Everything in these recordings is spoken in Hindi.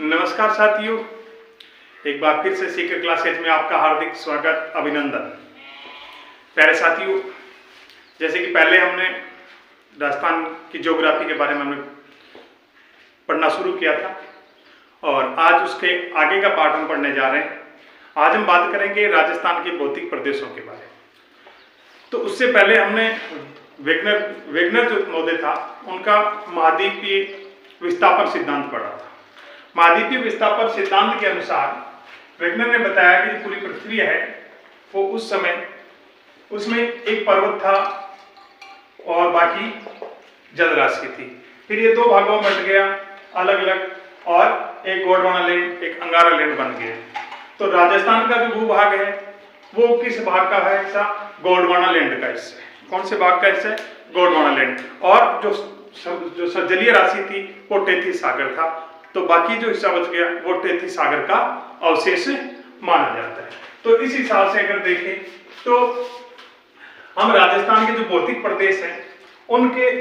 नमस्कार साथियों, एक बार फिर से सीक्रेट क्लासेज में आपका हार्दिक स्वागत, अभिनंदन। प्यारे साथियों, जैसे कि पहले हमने राजस्थान की ज्योग्राफी के बारे में हमने पढ़ना शुरू किया था और आज उसके आगे का पार्ट हम पढ़ने जा रहे हैं। आज हम बात करेंगे राजस्थान के भौतिक प्रदेशों के बारे में। तो उससे पहले हमने वेगनर जो महोदय था उनका महाद्वीपीय विस्थापन सिद्धांत पढ़ा था। महाद्वीपीय विस्थापन सिद्धांत के अनुसार वेगनर ने बताया कि जो पूरी पृथ्वी है वो उस समय उसमें एक पर्वत था और बाकी जलराशि थी। फिर ये दो भागों में बंट गया अलग अलग, और एक गोंडवाना लैंड, एक अंगारा लैंड बन गया। तो राजस्थान का जो भूभाग है वो किस भाग का है हिस्सा? गोंडवाना लैंड का हिस्सा है। कौन से भाग का हिस्सा है? गोंडवाना लैंड। और जो जलीय राशि थी वो टेथी सागर था। तो बाकी जो हिस्सा बच गया वो टेथी सागर का अवशेष माना जाता है। तो इस हिसाब से अगर देखें तो हम राजस्थान के जो भौतिक प्रदेश हैं उनके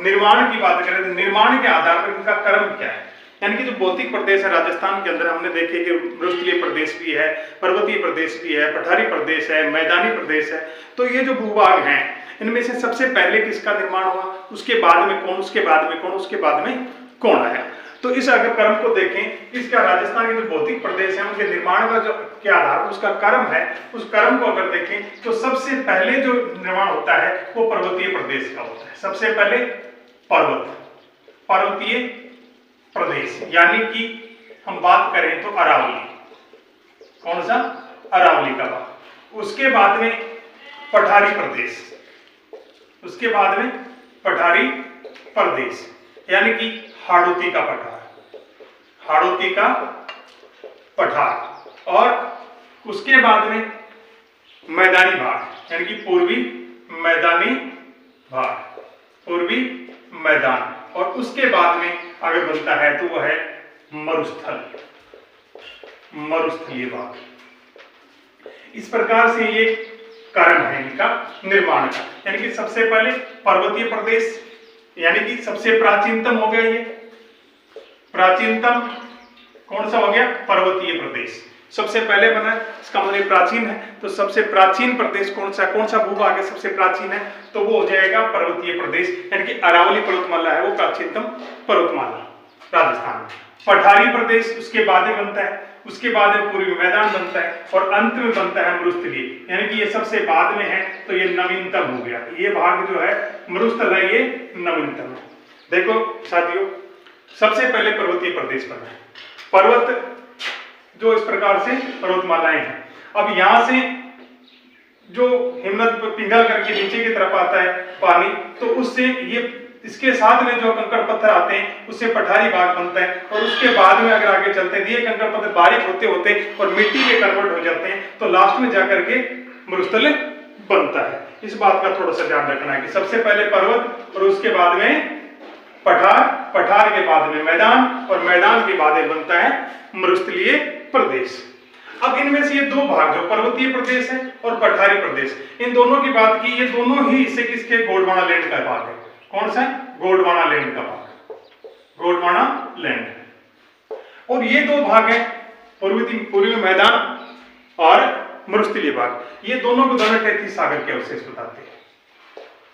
निर्माण की बात करें तो निर्माण के आधार पर इनका क्रम क्या है। यानी कि जो भौतिक प्रदेश है राजस्थान के अंदर हमने देखे कि मरुस्थलीय प्रदेश भी है, पर्वतीय प्रदेश भी है, पठारी प्रदेश है, मैदानी प्रदेश है। तो ये जो भूभाग हैं इनमें से सबसे पहले किसका निर्माण हुआ, उसके बाद में कौन, उसके बाद में कौन, उसके बाद में कौन आया। तो इस अगर क्रम को देखें, इसका राजस्थान के जो भौतिक प्रदेश है उनके निर्माण का जो के आधार पर उसका क्रम है, उस क्रम को अगर देखें तो सबसे पहले जो निर्माण होता है वो पर्वतीय प्रदेश का होता है। सबसे पहले पर्वतीय प्रदेश, यानी कि हम बात करें तो अरावली। कौन सा? अरावली का भाग। उसके बाद में पठारी प्रदेश, उसके बाद में पठारी प्रदेश यानी कि हाड़ौती का पठार, हाड़ौती का पठार। और उसके बाद में मैदानी भाग यानी कि पूर्वी मैदानी भाग, पूर्वी मैदान। और उसके बाद में अगर बनता है तो वह है मरुस्थल, मरुस्थलीय भाग। इस प्रकार से ये कारण है इनका निर्माण का। यानी कि सबसे पहले पर्वतीय प्रदेश यानी कि सबसे प्राचीनतम हो गया। ये प्राचीनतम कौन सा हो गया? पर्वतीय प्रदेश सबसे पहले बना, इसका मतलब प्राचीन है। तो सबसे प्राचीन प्रदेश कौन सा भूभाग है सबसे प्राचीन है? तो वो हो जाएगा पर्वतीय प्रदेश, यानी कि अरावली पर्वतमाला है वो प्राचीनतम पर्वतमाला राजस्थान में। पठारी प्रदेश उसके बाद में बनता है, उसके बाद में पूर्वी मैदान बनता है और अंत में बनता है मरुस्थलीय, यानी कि ये सबसे बाद में है। तो ये नवीनतम हो गया। ये भाग जो है मरुस्थल है, ये नवीनतम है। देखो साथियों, सबसे पहले पर्वतीय प्रदेश बना है। पर्वत जो इस प्रकार से पर्वतमालाएं हैं। अब यहां से जो हिमनद पिघल करके नीचे की तरफ आता है पानी, तो उससे ये इसके साथ में जो कंकड़ पत्थर आते हैं उससे पठारी भाग बनता है। और उसके बाद में अगर आगे चलते हैं ये कंकड़ पत्थर बारीक होते होते और मिट्टी में कन्वर्ट हो जाते हैं, तो लास्ट में जाकर के मरुस्थल बनता है। इस बात का थोड़ा सा ध्यान रखना है कि सबसे पहले पर्वत और उसके बाद में पठार, पठार के बाद में मैदान और मैदान के बाद में बनता है मरुस्थलीय प्रदेश। अब इनमें से ये दो भाग जो पर्वतीय प्रदेश है और पठारी प्रदेश, इन दोनों की बात की, ये दोनों ही हिस्से किसके? गोंडवाना लैंड का भाग है। कौन सा है? गोंडवाना लैंड का भाग, गोंडवाना लैंड। और ये दो भाग है पूर्वी मैदान और मरुस्थलीय भाग। ये दोनों को दोनों टेथी सागर के अवशेष बताते हैं।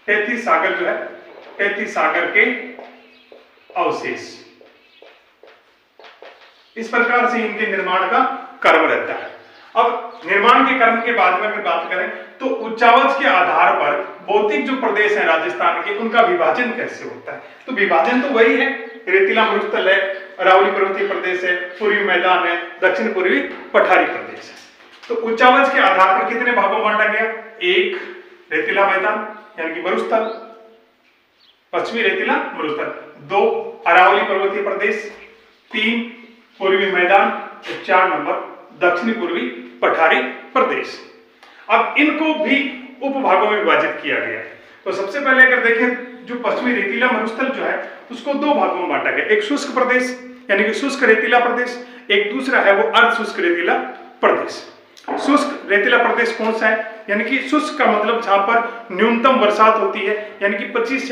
टेथी सागर जो है, टेथी सागर के अवशेष। इस प्रकार से इनके निर्माण का क्रम रहता है। अब निर्माण के क्रम के बाद में अगर बात करें तो उच्चावच के आधार पर भौतिक जो प्रदेश है राजस्थान के उनका विभाजन कैसे होता है? तो विभाजन तो वही है, रेतीला मरुस्थल है, अरावली पर्वतीय प्रदेश है, पूर्वी मैदान है, दक्षिण पूर्वी पठारी प्रदेश है। तो उच्चावच के आधार पर कितने भागों में बांटा गया? एक रेतीला मैदान यानी कि मरुस्थल, पश्चिमी रेतीला मरुस्थल, दो अरावली पर्वतीय प्रदेश, तीन पूर्वी मैदान, 4 नंबर दक्षिणी पूर्वी पठारी प्रदेश। अब इनको भी उपभागों में विभाजित किया गया। तो सबसे पहले अगर देखें जो पश्चिमी रेतीला मरुस्थल जो है उसको दो भागों में बांटा गया। एक शुष्क प्रदेश यानी कि शुष्क रेतीला प्रदेश, एक दूसरा है वो अर्ध शुष्क रेतीला प्रदेश। शुष्क रेतीला प्रदेश कौन सा है? यानी कि शुष्क का मतलब जहां पर न्यूनतम बरसात होती है, यानी कि 25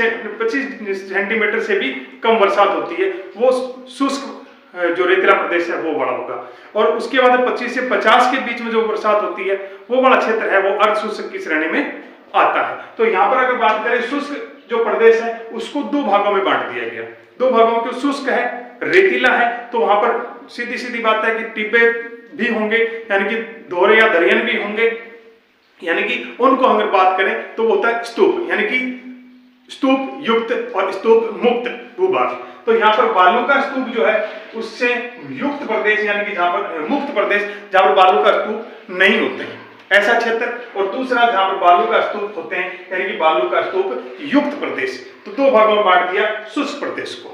सेंटीमीटर से भी कम बरसात होती है, वो शुष्क जो रेतीला प्रदेश है वो बड़ा होगा। और उसके बाद 25 से 50 के बीच में जो बरसात होती है वो वाला क्षेत्र है वो अर्ध शुष्क की श्रेणी में आता है। तो यहाँ पर अगर बात करें शुष्क जो प्रदेश है उसको दो भागों में बांट दिया गया। दो भागों में शुष्क है, रेतीला है, तो वहां पर सीधी सीधी बात है कि टिब्बे भी होंगे, यानी कि दोहरे या दरियन भी होंगे, यानी कि उनको अगर बात करें तो वो होता है स्तूप, यानी कि स्तूप युक्त और स्तूप मुक्त भूभाग। तो यहाँ पर बालू का स्तूप जो है उससे युक्त प्रदेश, यानी कि जहां पर मुक्त प्रदेश जहां पर बालू का स्तूप नहीं होते हैं, ऐसा क्षेत्र। और दूसरा जहां पर बालू का स्तूप होते हैं, यानी कि बालू का स्तूप युक्त प्रदेश। तो दो भागों में बांट दिया शुष्क प्रदेश को।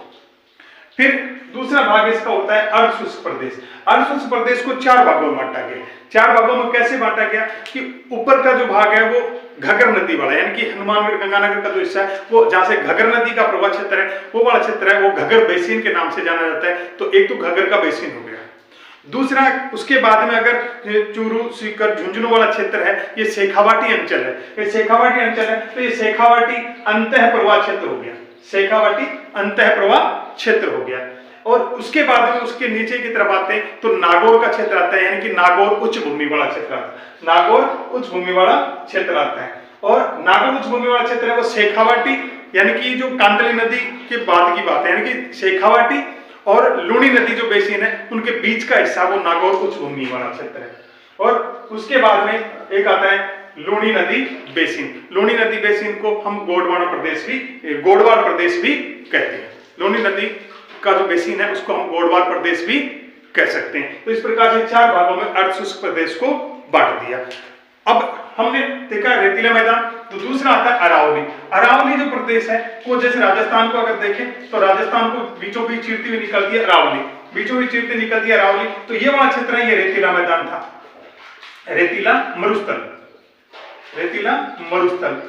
फिर दूसरा भाग इसका होता है अर्ध शुष्क प्रदेश। अर्ध शुष्क प्रदेश को 4 भागों में बांटा गया। 4 भागों में कैसे बांटा गया कि ऊपर का जो भाग है वो घगर नदी वाला, यानी कि हनुमानगढ़ गंगानगर का जो हिस्सा है वो जहां से घगर नदी का प्रवाह क्षेत्र है वो वाला क्षेत्र है, वो घगर बेसिन के नाम से जाना जाता है। तो एक तो घगर का बेसिन हो गया। दूसरा उसके बाद में अगर चूरू, सीकर, झुंझुनू वाला क्षेत्र है, ये शेखावाटी अंचल है। ये शेखावाटी अंचल है तो ये शेखावाटी अंतः प्रवाह क्षेत्र हो गया। शेखावाटी अंतः प्रवाह क्षेत्र हो गया। और उसके बाद में उसके नीचे की तरफ आते हैं तो नागौर का क्षेत्र आता है, यानी कि नागौर उच्च भूमि वाला क्षेत्र आता है। नागौर उच्च भूमि वाला क्षेत्र आता है। और नागौर उच्च भूमि वाला क्षेत्र है वो शेखावाटी, यानी कि जो कांदली नदी के बाद की बात है, यानी कि शेखावाटी और लूणी नदी जो बेसिन है उनके बीच का हिस्सा वो नागौर उच्च भूमि वाला क्षेत्र है। और उसके बाद में एक आता है लूणी नदी बेसिन। लूणी नदी बेसिन को हम गोंडवाना प्रदेश भी, गोंडवार प्रदेश भी कहते हैं। लूणी नदी का जो बेसिन है उसको हम गोंडवार प्रदेश भी कह सकते हैं। तो इस प्रकार से 4 भागों में अर्ध शुष्क प्रदेश को बांट दिया। अब हमने देखा रेतीला मैदान, तो दूसरा आता है अरावली। अरावली जो प्रदेश है वो जैसे राजस्थान को अगर देखें तो राजस्थान को बीचों बीच चीरती हुई निकलती है अरावली, बीचों बीच चीरती निकलती है अरावली। तो ये वाला क्षेत्र है, ये रेतीला मैदान था, रेतीला मरुस्थल, रेतीला मरुस्थल,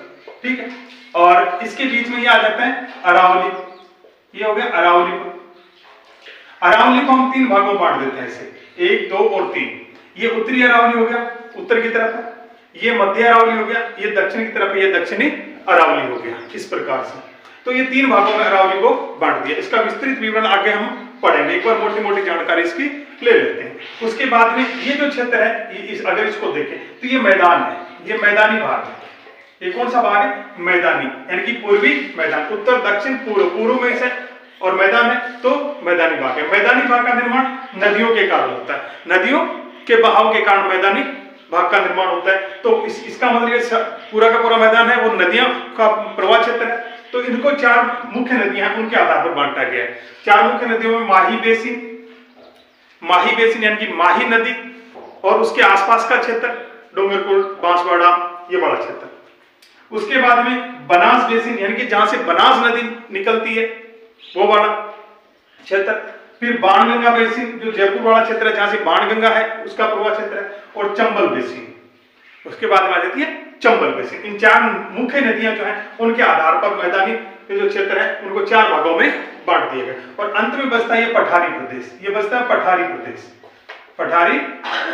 ठीक है। और इसके बीच में ये आ जाता है अरावली, ये हो गया अरावली को। अरावली को हम 3 भागों में बांट देते हैं ऐसे, 1, 2 और 3। ये उत्तरी अरावली हो गया, उत्तर की तरफ है, ये मध्य अरावली हो गया, ये दक्षिण की तरफ है, ये दक्षिणी अरावली हो गया, इस प्रकार से। तो ये 3 भागों में अरावली को बांट दिया। इसका विस्तृत विवरण आगे हम पढ़ेंगे, एक बार मोटी मोटी जानकारी इसकी ले लेते हैं। उसके बाद में ये जो क्षेत्र है अगर इसको देखें तो ये मैदान है, ये मैदानी भाग है। ये कौन सा भाग है? मैदानी, यानी कि पूर्वी मैदान, उत्तर दक्षिण पूर्व, पूर्व में से और मैदान है तो मैदानी भाग है। मैदानी भाग का निर्माण नदियों के कारण होता है, नदियों के बहाव के कारण मैदानी भाग का निर्माण होता है। तो इसका मतलब पूरा का पूरा मैदान है वो नदियों का प्रवाह क्षेत्र है। तो इनको 4 मुख्य नदियां हैं उनके आधार पर बांटा गया है। 4 मुख्य नदियों में माही बेसिन, माही बेसिन यानी कि माही नदी और उसके आसपास का क्षेत्र डूंगरपुर, बांसवाड़ा, ये बड़ा क्षेत्र। उसके बाद में बनास बेसिन यानी कि जहां से बनास नदी निकलती है वो वाला क्षेत्र। फिर बाणगंगा बेसिन जो जयपुर वाला क्षेत्र है जहां से बाणगंगा है उसका प्रवाह क्षेत्र है। और चंबल बेसिन, उसके बाद में आ जाती है चंबल बेसिन। इन 4 मुख्य नदियां जो है उनके आधार पर मैदानी जो क्षेत्र है उनको 4 भागों में बांट दिया गया। और अंत में बचता है ये पठारी प्रदेश, ये बचता है पठारी प्रदेश, पठारी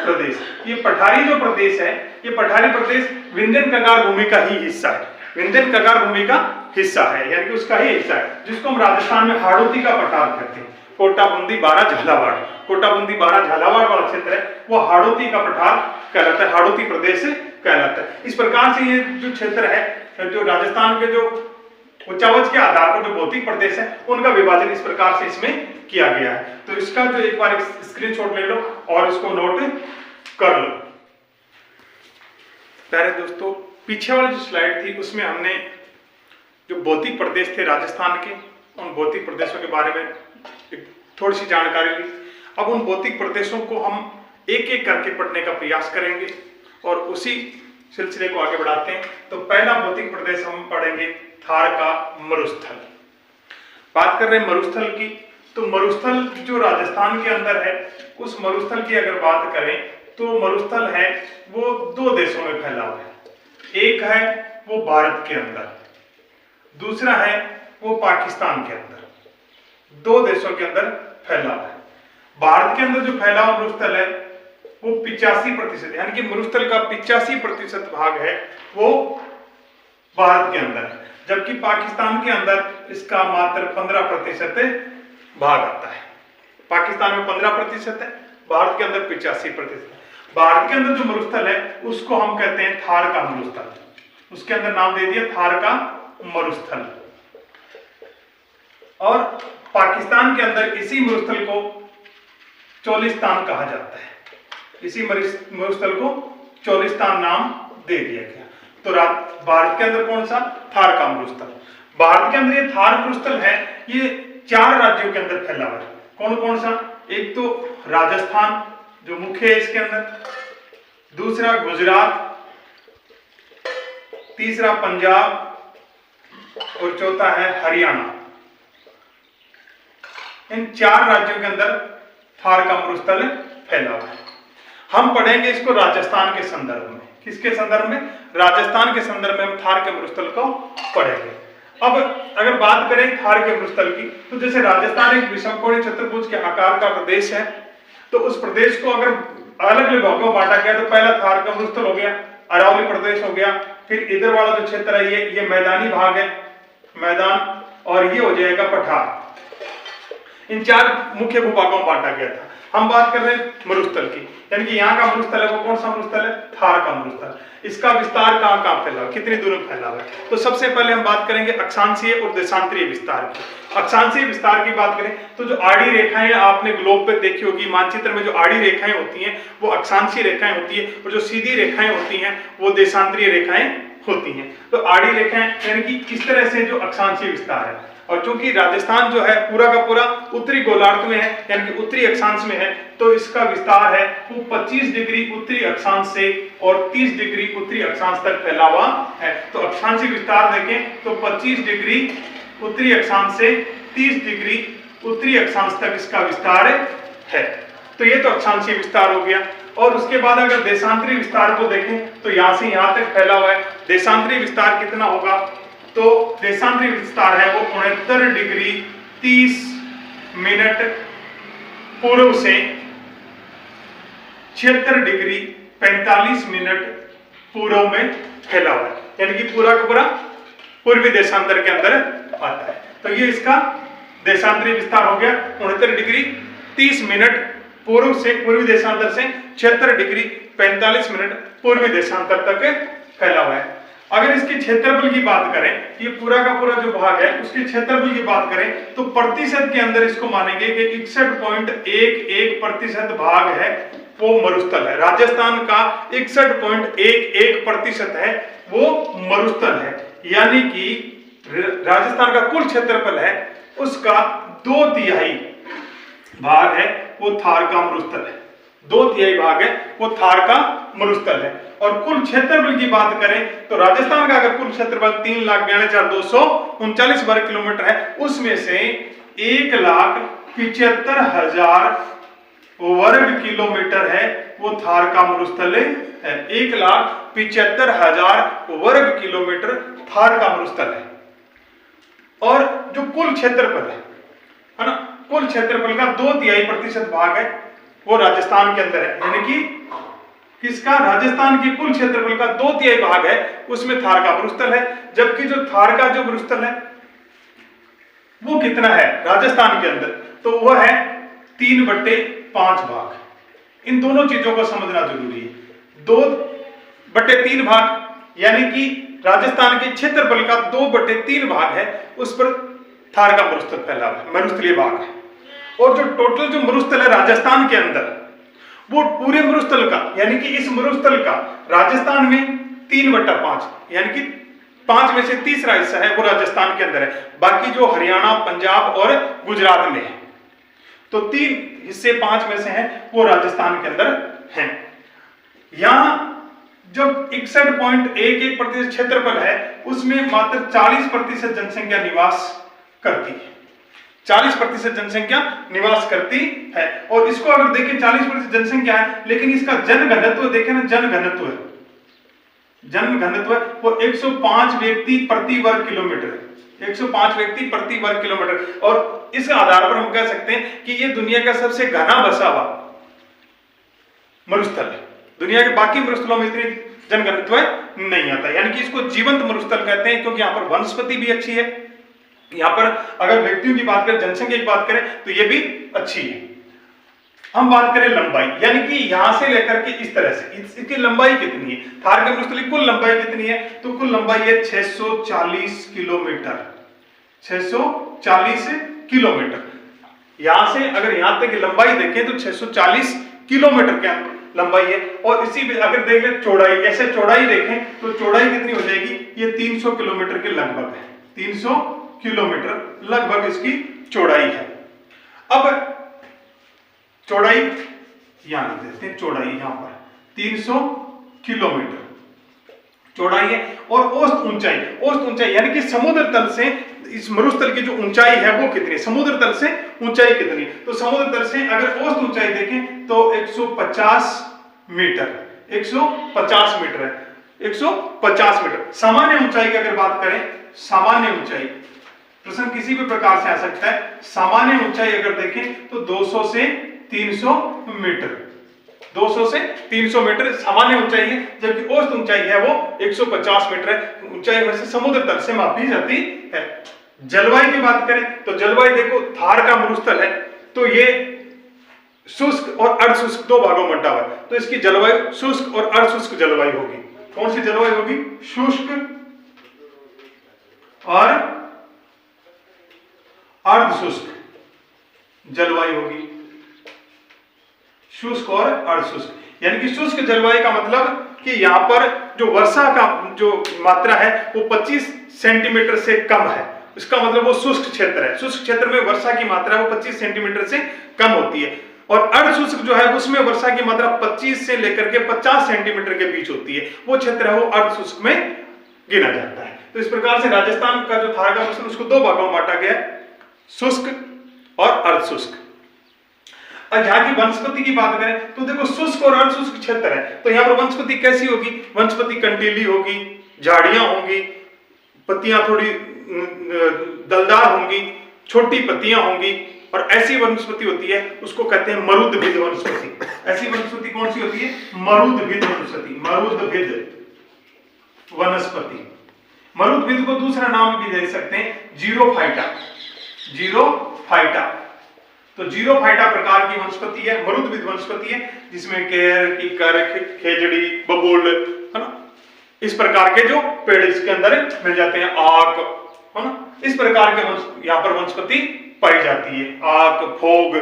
प्रदेश। ये पठारी जो प्रदेश है, ये पठारी प्रदेश विंध्यन कगार भूमि का ही हिस्सा है, विंध्यन कगार भूमि का हिस्सा है, यानी कि उसका ही हिस्सा है, जिसको हम राजस्थान में हाड़ौती का पठार कहते हैं। कोटा बूंदी बारा झालावाड़, कोटा बूंदी बारा झालावाड़ वाला क्षेत्र है वो हाड़ौती का पठार कहलाता है, हाड़ौती प्रदेश कहलाता है। इस प्रकार से ये जो क्षेत्र है जो राजस्थान के जो उच्चावच के आधार पर जो भौतिक प्रदेश है उनका विभाजन इस प्रकार से इसमें किया गया है। तो इसका जो एक बार स्क्रीनशॉट ले लो और इसको नोट कर लो। प्यारे दोस्तों, पीछे वाली जो स्लाइड थी उसमें हमने जो भौतिक प्रदेश थे राजस्थान के, उन भौतिक प्रदेशों के बारे में थोड़ी सी जानकारी ली। अब उन भौतिक प्रदेशों को हम एक एक करके पढ़ने का प्रयास करेंगे और उसी सिलसिले को आगे बढ़ाते हैं। तो पहला भौतिक प्रदेश हम पढ़ेंगे थार का मरुस्थल। बात कर रहे हैं मरुस्थल की, तो मरुस्थल जो राजस्थान के अंदर है उस मरुस्थल की अगर बात करें तो मरुस्थल है वो 2 देशों में फैला हुआ है। एक है वो भारत के अंदर, दूसरा है वो पाकिस्तान के अंदर, 2 देशों के अंदर फैला हुआ है। भारत के अंदर जो फैला हुआ मरुस्थल है वो 85%, यानी कि मरुस्थल का 85% भाग है वो भारत के अंदर है, जबकि पाकिस्तान के अंदर इसका मात्र 15% भाग आता है। पाकिस्तान में 15% है, भारत के अंदर 85%। भारत के अंदर जो मरुस्थल है उसको हम कहते हैं थार का मरुस्थल, उसके अंदर नाम दे दिया थार का मरुस्थल। और पाकिस्तान के अंदर इसी मरुस्थल को चोलिस्तान कहा जाता है, इसी मरुस्थल को चोलिस्तान नाम दे दिया गया। तो भारत के अंदर कौन सा? थार का मरुस्थल। भारत के अंदर ये थार मरुस्थल है, ये 4 राज्यों के अंदर फैला हुआ है। कौन कौन सा? एक तो राजस्थान जो मुख्य है इसके अंदर, दूसरा गुजरात, तीसरा पंजाब और चौथा है हरियाणा। इन 4 राज्यों के अंदर थार का मरुस्थल फैला हुआ है। हम पढ़ेंगे इसको राजस्थान के संदर्भ में। किसके संदर्भ में? राजस्थान के संदर्भ में हम थार के मरुस्थल को पढ़ेंगे। अब अगर बात करें थार के मरुस्थल की, तो जैसे राजस्थान एक विषमकोणीय चतुर्भुज के आकार का प्रदेश है, तो उस प्रदेश को अगर अलग अलग भागों में बांटा गया तो पहला थार का मरुस्थल हो गया, अरावली प्रदेश हो गया, फिर इधर वाला जो क्षेत्र है ये मैदानी भाग है, मैदान, और ये हो जाएगा पठार। इन 4 मुख्य भूभागों में बांटा गया था। हम बात कर रहे हैं मरुस्थल की, यानी कि यहाँ का मरुस्थल है वो कौन सा मरुस्थल है? थार का मरुस्थल। इसका विस्तार कहाँ कहाँ फैला हुआ, कितनी दूर में फैला हुआ है? तो सबसे पहले हम बात करेंगे अक्षांशीय और देशांतरीय विस्तार की। अक्षांशीय विस्तार की बात करें तो जो आड़ी रेखाएं आपने ग्लोब पे देखी होगी, मानचित्र में जो आड़ी रेखाएं होती हैं वो अक्षांशीय रेखाएं होती है, और जो सीधी रेखाएं होती हैं वो देशांतरीय रेखाएं होती हैं। तो आड़ी रेखाएं यानी कि इस तरह से जो अक्षांशीय विस्तार है, और चूंकि राजस्थान जो है पूरा का पूरा उत्तरी गोलार्ध में है, यानी कि उत्तरी अक्षांश में है, तो इसका विस्तार है वो 25 डिग्री उत्तरी अक्षांश से और 30 डिग्री उत्तरी अक्षांश तक फैला हुआ है। तो अक्षांशीय विस्तार देखें तो 25 डिग्री उत्तरी अक्षांश से 30 डिग्री उत्तरी अक्षांश तक इसका विस्तार है। तो ये तो अक्षांशीय विस्तार हो गया। और उसके बाद अगर देशांतरीय विस्तार को देखें तो यहां से यहां तक फैला हुआ है। देशांतरीय विस्तार कितना होगा? तो देशांतरीय विस्तार है वो 69 डिग्री 30 मिनट पूर्व से 76 डिग्री 45 मिनट पूर्व में फैला हुआ है, यानी कि पूरा का पूरा पूर्वी देशांतर के अंदर आता है। तो ये इसका देशांतरीय विस्तार हो गया 69 डिग्री 30 मिनट पूर्व से पूर्वी देशांतर से 76 डिग्री 45 मिनट पूर्वी देशांतर तक फैला हुआ है। अगर इसके क्षेत्रफल की बात करें, ये पूरा का पूरा जो भाग है उसके क्षेत्रफल की बात करें तो प्रतिशत के अंदर इसको मानेंगे कि 61.11% भाग है वो मरुस्थल है। राजस्थान का 61.11% है वो मरुस्थल है, यानी कि राजस्थान का कुल क्षेत्रफल है उसका 2/3 भाग है वो थार का मरुस्थल है। 2/3 भाग है वो थार का मरुस्थल है। और कुल क्षेत्रफल की बात करें तो राजस्थान का अगर कुल क्षेत्रफल 3,92,239 वर्ग किलोमीटर है, उसमें से 1,75,000 वर्ग किलोमीटर है वो थार का मरुस्थल है। 1,75,000 वर्ग किलोमीटर थार का मरुस्थल है। और जो कुल क्षेत्रफल है ना, कुल क्षेत्रफल का 2/3% भाग है वो राजस्थान के अंदर है, यानी कि किसका? राजस्थान के कुल क्षेत्रफल का 2/3 भाग है उसमें थार का मरुस्थल है। जबकि जो थार का जो मरुस्थल है वो कितना है राजस्थान के अंदर? तो वह है 3/5 भाग। इन दोनों चीजों को समझना जरूरी है। 2/3 भाग यानी कि राजस्थान के क्षेत्रफल का 2/3 भाग है, उस पर थार का मरुस्थल फैला हुआ है, मरुस्थलीय भाग है। और जो टोटल जो मरुस्थल है राजस्थान के अंदर वो पूरे मरुस्थल का, यानी कि इस मरुस्थल का राजस्थान में 3/5 यानी कि 5 में से तीसरा हिस्सा है वो राजस्थान के अंदर है। बाकी जो हरियाणा, पंजाब और गुजरात में है, तो 3 हिस्से 5 में से हैं वो राजस्थान के अंदर हैं। यहां जब 61.11% क्षेत्रफल है उसमें मात्र 40% जनसंख्या निवास करती है। 40% जनसंख्या निवास करती है। और इसको अगर देखें 40% जनसंख्या है, लेकिन इसका जनघनत्व देखें ना, जनघनत्व वो 105 व्यक्ति प्रति वर्ग किलोमीटर है। 105 व्यक्ति प्रति वर्ग किलोमीटर। और इस आधार पर हम कह सकते हैं कि ये दुनिया का सबसे घना बसा हुआ मरुस्थल है। दुनिया के बाकी मरुस्थलों में इतनी जनघनत्व नहीं आता, यानी कि इसको जीवंत मरुस्थल कहते हैं, क्योंकि यहाँ पर वनस्पति भी अच्छी है। यहाँ पर अगर व्यक्तियों की बात करें, जनसंख्या की बात करें तो ये भी अच्छी है। हम बात करें लंबाई, यानी कि यहां से लेकर के इस तरह से इसकी लंबाई कितनी है, थार के मरुस्थल की कुल लंबाई कितनी है, तो कुल लंबाई है 640 किलोमीटर, 640 किलोमीटर। यहां से अगर यहां तक की लंबाई देखें तो 640 किलोमीटर के लंबाई है। और इसी में अगर देख ले चौड़ाई, ऐसे चौड़ाई देखें तो चौड़ाई कितनी हो जाएगी, ये 300 किलोमीटर के लगभग है, 300 किलोमीटर लगभग इसकी चौड़ाई है। अब चौड़ाई यहां लिख देते हैं, चौड़ाई यहां पर 300 किलोमीटर चौड़ाई है। और औसत ऊंचाई यानी कि समुद्र तल से इस मरुस्थल की जो ऊंचाई है वो कितनी है, समुद्र तल से ऊंचाई कितनी, तो समुद्र तल से अगर औसत ऊंचाई देखें तो 150 मीटर, 150 मीटर है, 150 मीटर। सामान्य ऊंचाई की अगर बात करें, सामान्य ऊंचाई प्रश्न किसी भी प्रकार से आ सकता है, सामान्य ऊंचाई अगर देखें तो 200 से 300 मीटर, 200 से 300 मीटर सामान्य ऊंचाई है, जबकि औसत ऊंचाई है वो 150 मीटर है। ऊंचाई वैसे समुद्र तल से मापी जाती है। जलवायु की बात करें तो जलवायु देखो, थार का मरुस्थल है तो ये शुष्क और अर्धशुष्क दो भागों में बंटा हुआ है, तो इसकी जलवायु शुष्क और अर्धशुष्क जलवायु होगी। कौन सी जलवायु होगी, शुष्क और अर्धशुष्क जलवायु होगी, शुष्क और अर्धशुष्क। यानी कि शुष्क जलवायु का मतलब कि यहां पर जो वर्षा का जो मात्रा है वो 25 सेंटीमीटर से कम है, इसका मतलब वो शुष्क क्षेत्र है। शुष्क क्षेत्र में वर्षा की मात्रा वो 25 सेंटीमीटर से कम होती है। और अर्धशुष्क जो है उसमें वर्षा की मात्रा 25 से लेकर के 50 सेंटीमीटर के बीच होती है, वो क्षेत्र है वो अर्धशुष्क में गिना जाता है। तो इस प्रकार से राजस्थान का जो थार का मौसम उसको दो भागों में बांटा गया, शुष्क और अर्धशुष्क। और यहाँ की वनस्पति की बात करें तो देखो शुष्क और अर्धशुष्क क्षेत्र है, तो यहाँ पर वनस्पति कैसी होगी, वनस्पति कंटीली होगी, झाड़ियां होंगी, पत्तियां थोड़ी दलदार होंगी, छोटी पत्तियां होंगी, और ऐसी वनस्पति होती है उसको कहते हैं मरुद्भिद वनस्पति। ऐसी वनस्पति कौन सी होती है, मरुद्भिद वनस्पति, मरुद्भिद वनस्पति। मरुद्भिद को दूसरा नाम भी दे सकते हैं जीरोफाइटा, जीरोफाइटा। तो जीरोफाइटा प्रकार की वनस्पति है, मरुद्भिद वनस्पति है, जिसमें केर, कीकर, खेजड़ी, बबूल, है ना, इस प्रकार के जो पेड़ इसके अंदर मिल जाते हैं, आक, है ना, इस प्रकार के यहाँ पर वनस्पति पाई जाती है, आक, फोग,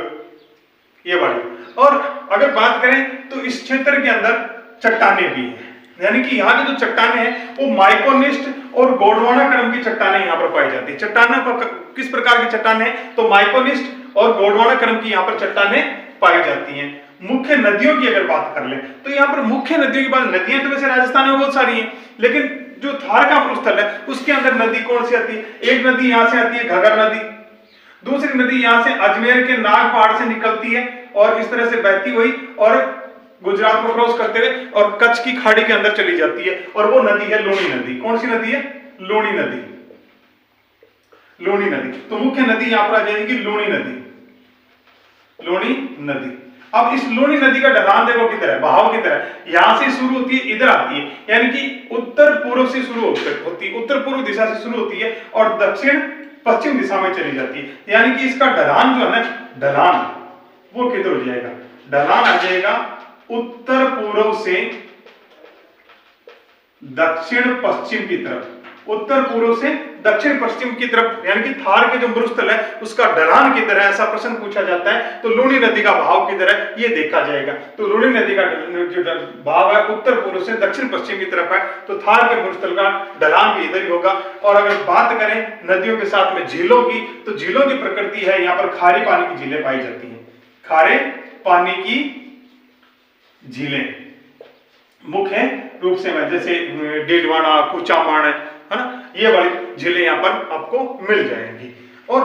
ये वाली। और अगर बात करें तो इस क्षेत्र के अंदर चट्टाने भी हैं, यानी कि यहाँ की जो चट्टाने हैं वो माइकोनिस्ट और गोंडवाना क्रम की चट्टाने यहाँ पर पाई जाती है। चट्टानों को किस प्रकार की चट्टाने हैं, तो माइकोनिस्ट और गोंडवाना क्रम की यहाँ पर चट्टाने पाई जाती हैं। मुख्य नदियों की अगर बात कर ले तो यहाँ पर मुख्य नदियों की बात, नदियां तो वैसे राजस्थान में बहुत सारी हैं, लेकिन जो थार का मरुस्थल है उसके अंदर नदी कौन सी आती है, एक नदी यहाँ से आती है घगर नदी, दूसरी नदी यहाँ से अजमेर के नाग पहाड़ से निकलती है और इस तरह से बहती हुई और गुजरात को क्रॉस करते हुए और कच्छ की खाड़ी के अंदर चली जाती है, और वो नदी है लूणी नदी। कौन सी नदी है, लूणी नदी, लूणी नदी। तो मुख्य नदी यहां पर आ जाएगी लूणी नदी, लूणी नदी। अब इस लूणी नदी का ढलान देखो किधर है, बहाव किधर है, यहां से शुरू होती है, इधर आती है, यानी कि उत्तर पूर्व से शुरू होती है, उत्तर पूर्व दिशा से शुरू होती है और दक्षिण पश्चिम दिशा में चली जाती है। यानी कि इसका ढलान जो है ना, ढलान वो किधर हो जाएगा, ढलान आ जाएगा उत्तर पूर्व से दक्षिण पश्चिम की तरफ, उत्तर पूर्व से दक्षिण पश्चिम की तरफ, यानी कि थार के जो मरुस्थल है उसका ढलान किधर है, ऐसा प्रश्न पूछा जाता है तो लूणी नदी का बहाव किधर है ये देखा जाएगा। तो लूणी नदी का जो बहाव है उत्तर पूर्व से दक्षिण पश्चिम की तरफ है, तो थार के मरुस्थल का ढलान भी इधर ही होगा। और अगर बात करें नदियों के साथ में झीलों की, तो झीलों की प्रकृति है, यहाँ पर खारे पानी की झीलें पाई जाती हैं, खारे पानी की झीलें मुख्य रूप से में, जैसे डेडवाना, कुचामण, है ना, ये वाली झीलें यहाँ पर आपको मिल जाएंगी। और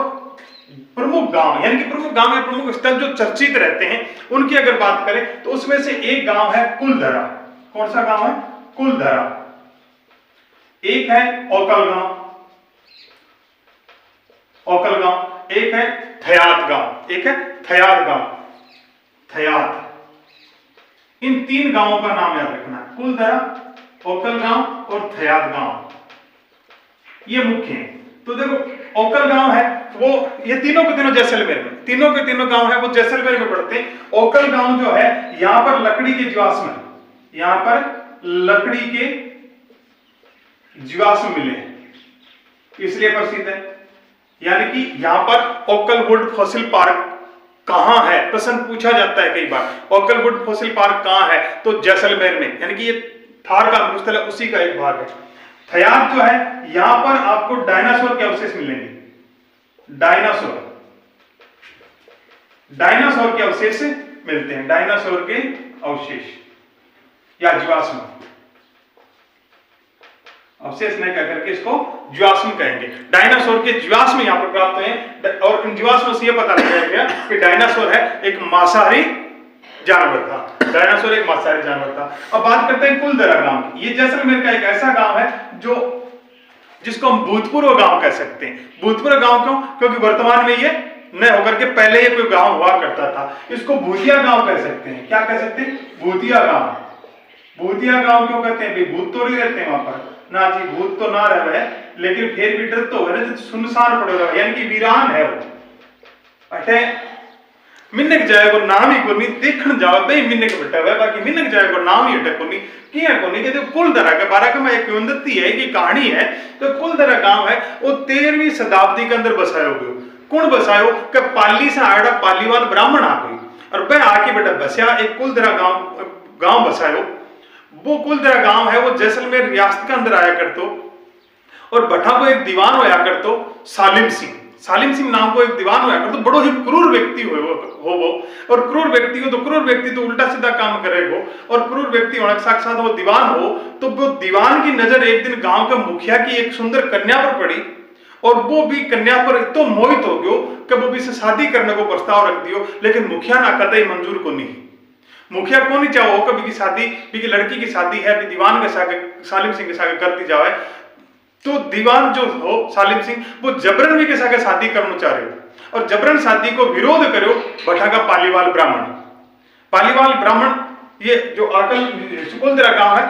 प्रमुख गांव, यानी कि प्रमुख गांव या प्रमुख स्थल जो चर्चित रहते हैं उनकी अगर बात करें तो उसमें से एक गांव है कुलधरा। कौन सा गांव है, कुलधरा। एक है ओकल गांव, ओकल गांव, एक है थयात गांव, एक है थयात गांव, थयात। इन तीन गांवों का नाम याद रखना है, कुलधरा, ओकल गांव और थयात गांव, ये मुख्य हैं। तो देखो ओकल गांव है वो, ये तीनों के तीनों जैसलमेर में, तीनों के तीनों गांव है वो जैसलमेर में पड़ते हैं। ओकल गांव जो है यहां पर लकड़ी के जीवाश्म, यहां पर लकड़ी के जीवाश्म मिले हैं, इसलिए प्रसिद्ध है। यानी कि यहां पर ओकलवुड फॉसिल पार्क कहां है, प्रश्न पूछा जाता है कई बार। ओकलवुड फॉसिल पार्क कहां है, तो जैसलमेर में, यानी कि ये थार का मरुस्थल है उसी का एक भाग है। थयात जो है यहां पर आपको डायनासोर के अवशेष मिलेंगे, डायनासोर के अवशेष मिलते हैं, डायनासोर के अवशेष या जीवाश्म, अवशेष नहीं कह करके इसको जीवाश्म कहेंगे। डायनासोर के जीवाश्म यहां पर प्राप्त हुए और इन जीवाश्मों से यह पता लगाया गया कि डायनासोर है एक मांसाहारी जानवर था, डायनासोर एक मांसाहारी जानवर था। अब बात करते हैं कुलधरा गांव की। ये जैसलमेर का एक ऐसा गांव है जो जिसको हम भूतपूर्व गांव कह सकते हैं। भूतपूर्व गांव क्यों? क्योंकि वर्तमान में ये न होकर के पहले ये कोई गांव हुआ करता था। इसको भूतिया गांव कह सकते हैं। क्या कह सकते हैं? भूतिया गांव। भूतिया गांव क्यों कहते हैं? भूत तो नहीं रहते हैं वहां पर ना जी, भूत तो ना रहे, लेकिन फिर भी डर तो है ना, सुनसान पड़े रहा, यानी कि वीरान है वो। अटे मिन्नक जाएगो नाम ही कोनी देखण जाओ बे मिन्नक बेटा है, बाकी मिन्नक जाएगो नाम ही अटे कोनी किया कोनी के। कुलधरा के बारे में एक किंवदंती है कि कहानी है। तो कुलधरा गांव है वो 13वीं शताब्दी के अंदर बसायो गयो। कौन बसायो? कि पाली से आड़ा पालीवाल ब्राह्मण आ गई और वह आके बेटा बसया एक कुलधरा गांव बसायो। वो कुलधरा गांव है वो जैसलमेर रियासत के अंदर आया करतो और बठा को एक दीवान होया करतो सालिम सिंह नाम को एक दीवान होया करतो। बड़ो ही क्रूर व्यक्ति हो वो और क्रूर व्यक्ति तो उल्टा सीधा काम करेगो और क्रूर व्यक्ति होने के साथ साथ वो दीवान हो। तो वो दीवान की नजर एक दिन गांव के मुखिया की एक सुंदर कन्या पर पड़ी और वो भी कन्या पर इतना मोहित हो गयो कि वो भी से शादी करने को प्रस्ताव रख दियो। लेकिन मुखिया ना कतई मंजूर को नहीं, मुखिया को नहीं चाहो कभी की शादी की लड़की की शादी है भी दीवान के साथ सालिम सिंह के साथ करती जावे। तो दीवान जो हो सालिम सिंह वो जबरन भी के साथ शादी करना चाह रहे हो और जबरन शादी को विरोध करो बठा का पालीवाल ब्राह्मण ये जो आकल कुलधरा गांव है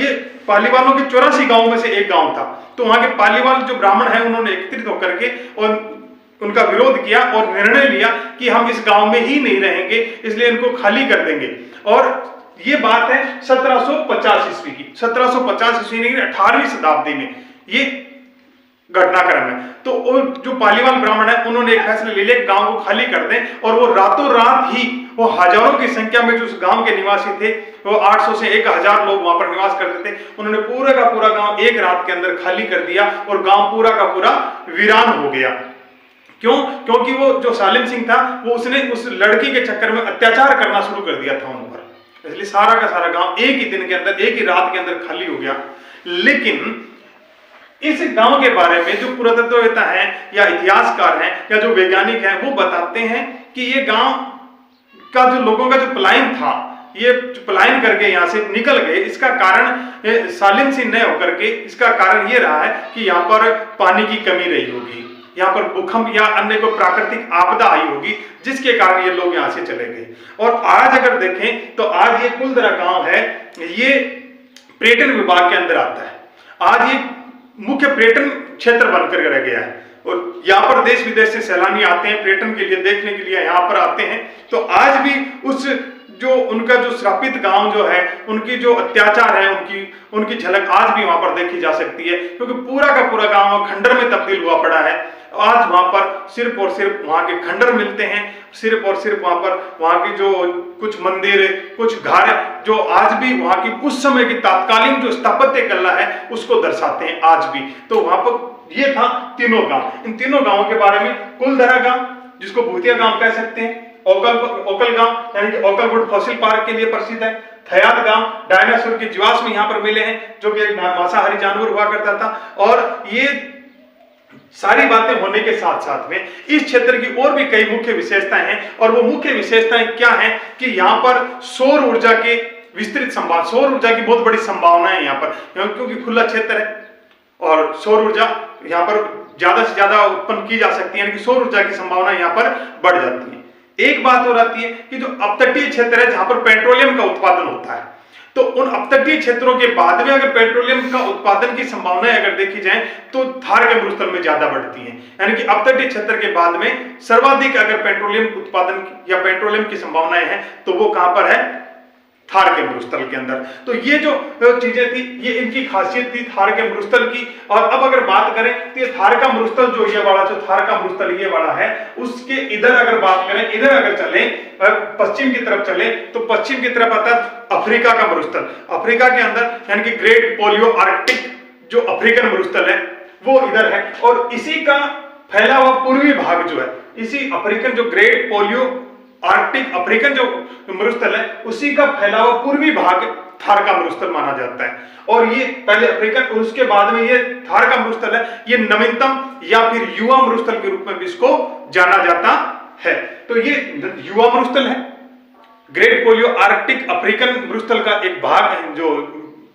ये पालीवालों के 84 गांवों में से एक गांव था। तो वहां के पालीवाल जो ब्राह्मण है उन्होंने एकत्रित होकर के और उनका विरोध किया और निर्णय लिया कि हम इस गांव में ही नहीं रहेंगे, इसलिए इनको खाली कर देंगे। और ये बात है 1750 ईस्वी की। 1750 ईस्वी नहीं, 18वीं शताब्दी में ये घटनाक्रम है। तो जो पालीवाल ब्राह्मण है उन्होंने एक फैसला ले लिया गांव को खाली कर दें और वो रातों रात ही वो हजारों की संख्या में जो उस गांव के निवासी थे वो 800 से 1000 लोग वहां पर निवास करते थे। उन्होंने पूरा का पूरा गांव एक रात के अंदर खाली कर दिया और गांव पूरा का पूरा वीरान हो गया। क्यों? क्योंकि वो जो सालिम सिंह था वो उसने उस लड़की के चक्कर में अत्याचार करना शुरू कर दिया था उन पर, इसलिए सारा का सारा गांव एक ही दिन के अंदर एक ही रात के अंदर खाली हो गया। लेकिन इस गांव के बारे में जो पुरातत्ववेत्ता हैं या इतिहासकार हैं या जो वैज्ञानिक हैं वो बताते हैं कि ये गांव का जो लोगों का जो पलायन था, ये पलायन करके यहाँ से निकल गए, इसका कारण सालिम सिंह न होकर के इसका कारण ये रहा है कि यहाँ पर पानी की कमी रही होगी, यहाँ पर भूकंप या अन्य कोई प्राकृतिक आपदा आई होगी जिसके कारण ये लोग यहाँ से चले गए। और आज अगर देखें तो आज ये कुलधरा गांव है ये पर्यटन विभाग के अंदर आता है। आज ये मुख्य पर्यटन क्षेत्र बनकर रह गया है और यहाँ पर देश विदेश से सैलानी आते हैं पर्यटन के लिए, देखने के लिए यहाँ पर आते हैं। तो आज भी उस जो उनका जो श्रापित गांव जो है उनकी जो अत्याचार है उनकी झलक आज भी वहां पर देखी जा सकती है, क्योंकि पूरा का पूरा गांव खंडर में तब्दील हुआ पड़ा है। आज वहां पर सिर्फ और सिर्फ वहां के खंडर मिलते हैं, सिर्फ और सिर्फ वहां की जो कुछ मंदिर कुछ घर जो आज भी वहां की उस समय की तात्कालीन जो स्थापत्य कला है उसको दर्शाते हैं आज भी। तो वहां पर ये था तीनों गांव। इन तीनों गांवों के बारे में कुलधरा गांव जिसको भूतिया गांव कह सकते हैं, ओकल गांव यानी कि ओकलवुड फॉसिल पार्क के लिए प्रसिद्ध है, थयात गांव डायनासोर के जीवाश्म यहाँ पर मिले हैं जो कि एक मांसाहारी जानवर हुआ करता था। और ये सारी बातें होने के साथ साथ में इस क्षेत्र की और भी कई मुख्य विशेषताएं हैं। और वो मुख्य विशेषताएं क्या हैं कि यहाँ पर सौर ऊर्जा के विस्तृत संभावना, सौर ऊर्जा की बहुत बड़ी संभावना है यहाँ पर, क्योंकि खुला क्षेत्र है और सौर ऊर्जा यहाँ पर ज्यादा से ज्यादा उत्पन्न की जा सकती है, यानी कि सौर ऊर्जा की संभावना यहाँ पर बढ़ जाती है। एक बात और आती है कि जो अपतटीय क्षेत्र है जहां पर पेट्रोलियम का उत्पादन होता है, तो तो उन अपतटीय क्षेत्रों के बाद में अगर पेट्रोलियम का उत्पादन की संभावनाएं अगर देखी जाए तो थार के मरुस्थल में ज्यादा बढ़ती हैं। यानी कि अपतटीय क्षेत्र के बाद में सर्वाधिक अगर पेट्रोलियम उत्पादन या पेट्रोलियम की संभावनाएं हैं तो वो कहां पर है, थार के मरुस्थल के अंदर। तो ये जो चीजें थी ये इनकी खासियत थी थार के मरुस्थल की। और अब अगर बात करें तो ये थार का मरुस्थल जो ये वाला, जो थार का मरुस्थल ये वाला है, उसके इधर अगर बात करें, इधर अगर चले पश्चिम की तरफ चले तो पश्चिम की तरफ आता है अफ्रीका का मरुस्थल। अफ्रीका के अंदर यानी कि ग्रेट पोलियो आर्कटिक जो अफ्रीकन मरुस्थल है वो इधर है। और इसी का फैला हुआ पूर्वी भाग जो है, इसी अफ्रीकन जो ग्रेट पोलियो आर्कटिक अफ्रीकन जो मरुस्थल है उसी का फैला हुआ पूर्वी भाग थार का मरुस्थल माना जाता है। और ये पहले अफ्रीकन और उसके बाद में ये थार का मरुस्थल है, ये नवीनतम या फिर युवा मरुस्थल के रूप में भी इसको जाना जाता है। तो ये युवा मरुस्थल है, ग्रेट पोलियो आर्कटिक अफ्रीकन मरुस्थल का एक भाग है, जो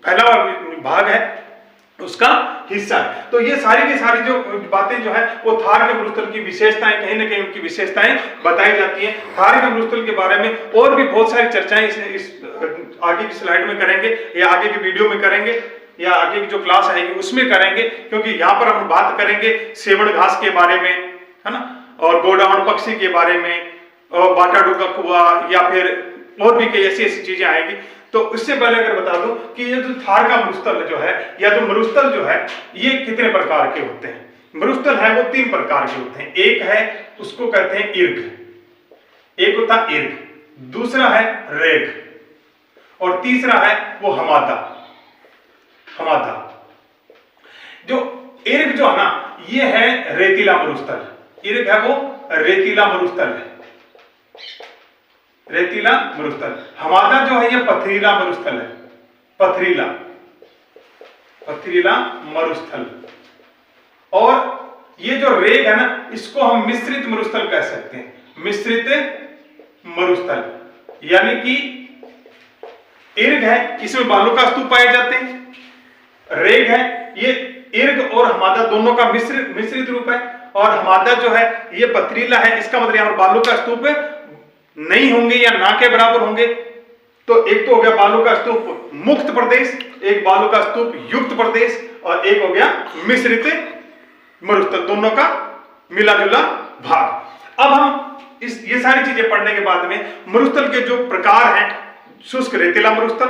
फैला हुआ भाग है उसका हिस्सा है। तो ये सारी की सारी जो बातें जो है वो थार के मरुस्थल की विशेषताएं, कहीं ना कहीं उनकी विशेषताएं बताई जाती हैं। थार के मरुस्थल के बारे में और भी बहुत सारी चर्चाएं इस आगे की स्लाइड में करेंगे या आगे की वीडियो में करेंगे या आगे की जो क्लास आएगी उसमें करेंगे, क्योंकि यहाँ पर हम बात करेंगे सेवड़ घास के बारे में, है ना, और गोडावण पक्षी के बारे में, और बाटाडू का कुआं, या फिर और भी कई ऐसी ऐसी चीजें आएगी। तो उससे पहले अगर बता दूं कि ये जो थार का मरुस्थल जो है या जो मरुस्थल जो है ये कितने प्रकार के होते हैं। मरुस्थल है वो 3 प्रकार के होते हैं। एक है उसको कहते हैं इर्ग, एक होता है इर्ग, दूसरा है रेग, और तीसरा है वो हमादा। हमादा जो इर्ग जो है ना ये है रेतीला मरुस्थल, इर्ग है वो रेतीला मरुस्थल है, रेतीला मरुस्थल। हमादा जो है ये पथरीला मरुस्थल है, पथरीला पथरीला मरुस्थल। और ये जो रेग है ना इसको हम मिश्रित मरुस्थल कह सकते हैं, मिश्रित मरुस्थल। यानी कि इर्ग है इसमें बालू का स्तूप पाए जाते हैं, रेग है ये इर्ग और हमादा दोनों का मिश्रित रूप है, और हमादा जो है ये पथरीला है, इसका मतलब यहां पर बालू का स्तूप नहीं होंगे या ना के बराबर होंगे। तो एक तो हो गया बालू का स्तूप मुक्त प्रदेश, एक बालू का स्तूप युक्त प्रदेश, और एक हो गया मिश्रित मरुस्थल, दोनों का मिला जुला भाग। अब हम ये सारी चीजें पढ़ने के बाद में मरुस्थल के जो प्रकार हैं, शुष्क रेतीला मरुस्थल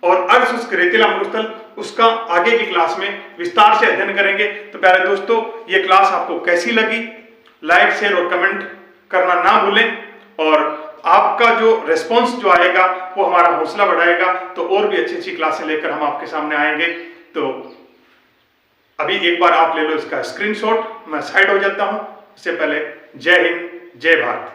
और अर्धशुष्क रेतीला मरुस्थल, उसका आगे की क्लास में विस्तार से अध्ययन करेंगे। तो प्यारे दोस्तों ये क्लास आपको कैसी लगी, लाइक शेयर और कमेंट करना ना भूलें, और आपका जो रेस्पॉन्स जो आएगा वो हमारा हौसला बढ़ाएगा। तो और भी अच्छी अच्छी क्लासें लेकर हम आपके सामने आएंगे। तो अभी एक बार आप ले लो इसका स्क्रीनशॉट, मैं साइड हो जाता हूं। इससे पहले जय हिंद, जय भारत।